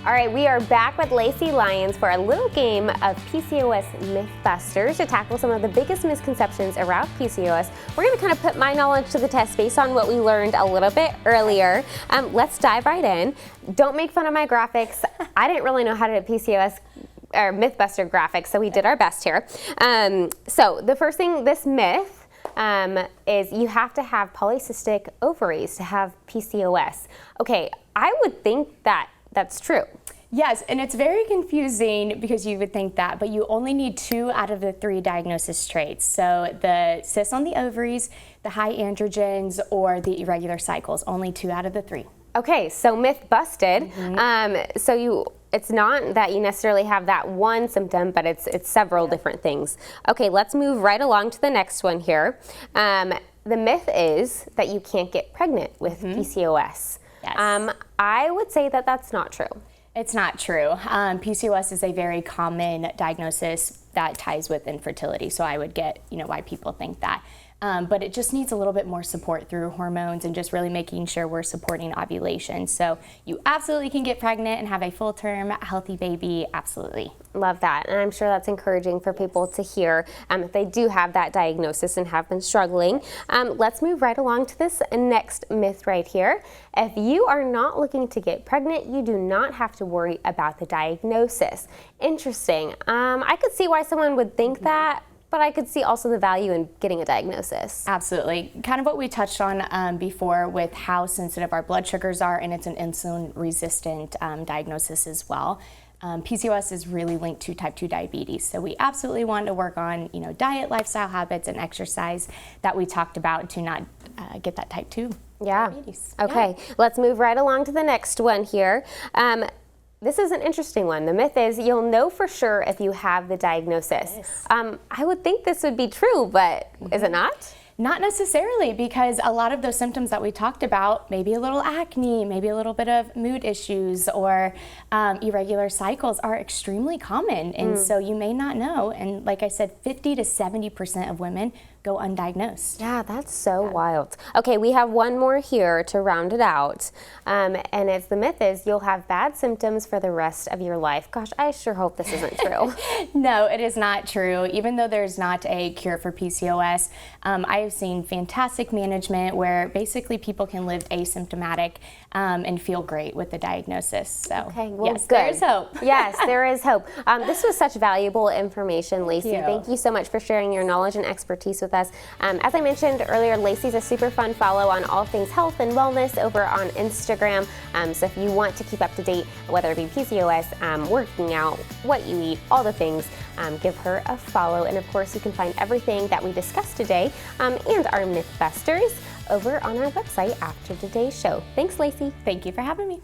All right, we are back with Lacey Lyons for a little game of PCOS Mythbusters to tackle some of the biggest misconceptions around PCOS. We're going to kind of put my knowledge to the test based on what we learned a little bit earlier. Let's dive right in. Don't make fun of my graphics. I didn't really know how to do PCOS or Mythbuster graphics, so we did our best here. So the first thing, this myth is you have to have polycystic ovaries to have PCOS. Okay, I would think that that's true. Yes, and it's very confusing because you would think that, but you only need 2 out of the 3 diagnosis traits. So the cysts on the ovaries, the high androgens, or the irregular cycles, only 2 out of the 3. Okay, so myth busted. It's not that you necessarily have that one symptom, but it's several different things. Okay, let's move right along to the next one here. The myth is that you can't get pregnant with PCOS. Yes. I would say that that's not true. It's not true. PCOS is a very common diagnosis that ties with infertility, so I would get, why people think that. But it just needs a little bit more support through hormones and just really making sure we're supporting ovulation. So you absolutely can get pregnant and have a full-term healthy baby, absolutely. Love that, and I'm sure that's encouraging for people to hear if they do have that diagnosis and have been struggling. Let's move right along to this next myth right here. If you are not looking to get pregnant, you do not have to worry about the diagnosis. Interesting. I could see why someone would think that, but I could see also the value in getting a diagnosis. Absolutely. Kind of what we touched on before with how sensitive our blood sugars are, and it's an insulin-resistant diagnosis as well. PCOS is really linked to type 2 diabetes, so we absolutely want to work on diet, lifestyle habits, and exercise that we talked about to not get that type 2 diabetes. Okay, let's move right along to the next one here. This is an interesting one. The myth is you'll know for sure if you have the diagnosis. Yes. I would think this would be true, but is it not? Not necessarily, because a lot of those symptoms that we talked about, maybe a little acne, maybe a little bit of mood issues or irregular cycles, are extremely common. And so you may not know. And like I said, 50 to 70% of women go undiagnosed. Yeah, that's so wild. Okay, we have one more here to round it out. And it's the myth is you'll have bad symptoms for the rest of your life. Gosh, I sure hope this isn't true. No, it is not true. Even though there's not a cure for PCOS, I have seen fantastic management where basically people can live asymptomatic and feel great with the diagnosis. So, okay, well, yes, good. There's hope. Yes, there is hope. This was such valuable information, Lacey. Thank you so much for sharing your knowledge and expertise with us. As I mentioned earlier, Lacey's a super fun follow on all things health and wellness over on Instagram. So if you want to keep up to date, whether it be PCOS, working out, what you eat, all the things, give her a follow. And of course, you can find everything that we discussed today and our Mythbusters over on our website after today's show. Thanks, Lacey. Thank you for having me.